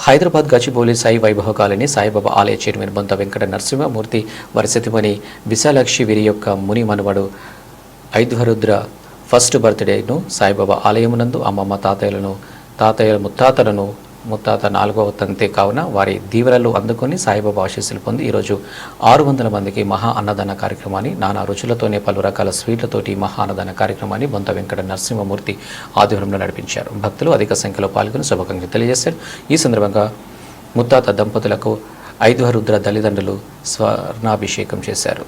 హైదరాబాద్ గచ్చిబౌలి సాయి వైభవ colony Saibaba ఆలయ chairman బొంత వెంకట నరసింహమూర్తి వారి సతీమణి విశాలాక్షి వీరి యొక్క ముని మనవడు ఐధ్వరుద్ర ఫస్ట్ బర్త్డేను సాయిబాబా ఆలయమునందు అమ్మమ్మ తాతయ్య ముత్తాత 4వ తంతే కావున వారి దీవెనలు అందుకొని సాయిబాబా ఆశీస్సులు పొంది ఈరోజు 600 మందికి మహా అన్నదాన కార్యక్రమాన్ని నానా రుచులతోనే పలు రకాల స్వీట్లతోటి మహా అన్నదాన కార్యక్రమాన్ని బొంత వెంకట నరసింహమూర్తి ఆధ్వర్యంలో నడిపించారు. భక్తులు అధిక సంఖ్యలో పాల్గొని శుభాకాంక్షలు తెలియజేశారు. ఈ సందర్భంగా ముత్తాత దంపతులకు ఐధ్వరుద్ర తల్లిదండ్రులు స్వర్ణాభిషేకం చేశారు.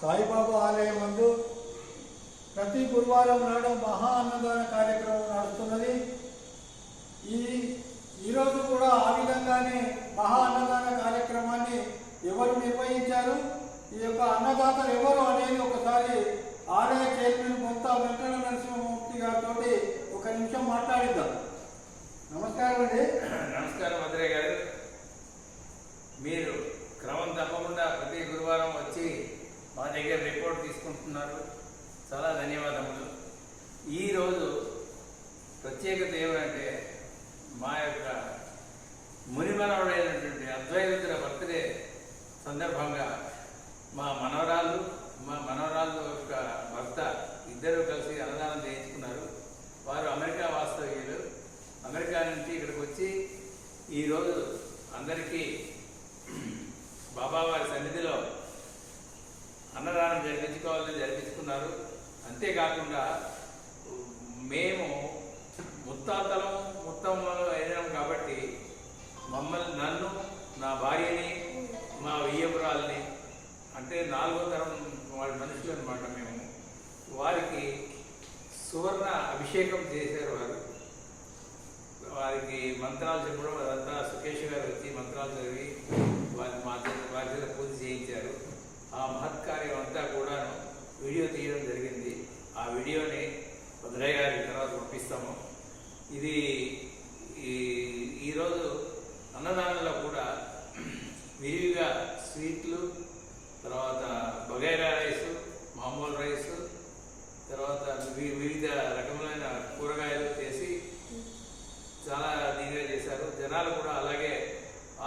సాయిబాబా ఆలయం ముందు ప్రతి గురువారం నాడు మహా అన్నదాన కార్యక్రమం నడుస్తున్నది. ఈరోజు కూడా ఆ విధంగానే మహా అన్నదాన కార్యక్రమాన్ని ఎవరు నిర్వహించారు, ఈ యొక్క అన్నదాతలు ఎవరు అనేది ఒకసారి ఆలయ చైర్మన్ బొంత వెంకట నరసింహమూర్తి గారితో ఒక నిమిషం మాట్లాడిద్దాం. నమస్కారం అండి. నమస్కారం మధురయ్య గారు. మీరు క్రమం తప్పకుండా ప్రతి గురువారం వచ్చి మా దగ్గర రిపోర్ట్ తీసుకుంటున్నారు. చాలా ధన్యవాదములు. ఈరోజు ప్రత్యేకత ఏమంటే మా యొక్క మునిమనవుడైనటువంటి అద్వైతుల బర్త్డే సందర్భంగా మా మనవరాళ్ళు యొక్క భర్త ఇద్దరు కలిసి అన్నదానం చేయించుకున్నారు. వారు అమెరికా వాస్తవ్యులు. అమెరికా నుంచి ఇక్కడికి వచ్చి ఈరోజు అందరికీ బాబావారి సన్నిధిలో అన్నదానం జరిపించుకున్నారు. అంతేకాకుండా మేము ముత్తమ్మలు అయినాం కాబట్టి నన్ను, నా భార్యని, మా వియ్యపురాల్ని, అంటే 4వ తరం వాళ్ళ మనుషులు అనమాట మేము, వారికి సువర్ణ అభిషేకం చేశారు. వారికి మంత్రాలు చెప్పడం, అదంతా సుకేష్ గారు వచ్చి మంత్రాలు చదివి వారి చేత పూజ చేయించారు. ఆ మహత్కార్యం అంతా కూడా వీడియో తీయడం జరిగింది. ఆ వీడియోని మధురయ్య గారికి తర్వాత పంపిస్తాము. ఇది ఈరోజు అన్నదానంలో కూడా విరివిగా స్వీట్లు, తర్వాత బగైరా రైసు, మామూలు రైసు, తర్వాత వివిధ రకములైన కూరగాయలు చేసి చాలా దీనిగా చేశారు. జనాలు కూడా అలాగే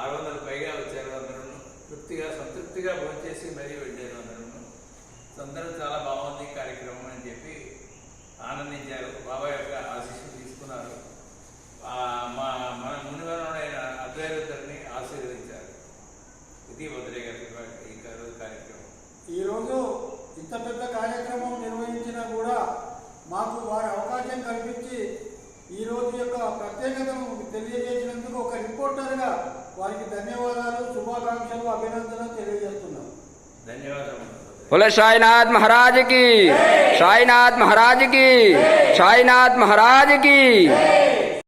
600 పైగా వచ్చారు. అందరూ సంతృప్తిగా భోంచేసి మరీ వెళ్ళారు. అందరూ చాలా బాగుంది కార్యక్రమం అని చెప్పి ఆనందించారు. బాబా యొక్క ఆశీస్సులు తీసుకున్నారు. మన మునివరుడైన అద్వైతుడిని ఆశీర్వదించారు. ఇది వదిలే గారి రోజు కార్యక్రమం. ఈరోజు ఇంత పెద్ద కార్యక్రమం నిర్వహించినా కూడా మాకు వారి అవకాశం కల్పించి ఈ రోజు యొక్క ప్రత్యేకతను తెలియజేసినందుకు ఒక రిపోర్టర్గా వారికి ధన్యవాదాలు, శుభాకాంక్షలు, అభినందనలు తెలియజేస్తున్నాం. ధన్యవాదాలు. बोले साईनाथ महाराज की, साईनाथ महाराज की, साईनाथ महाराज की।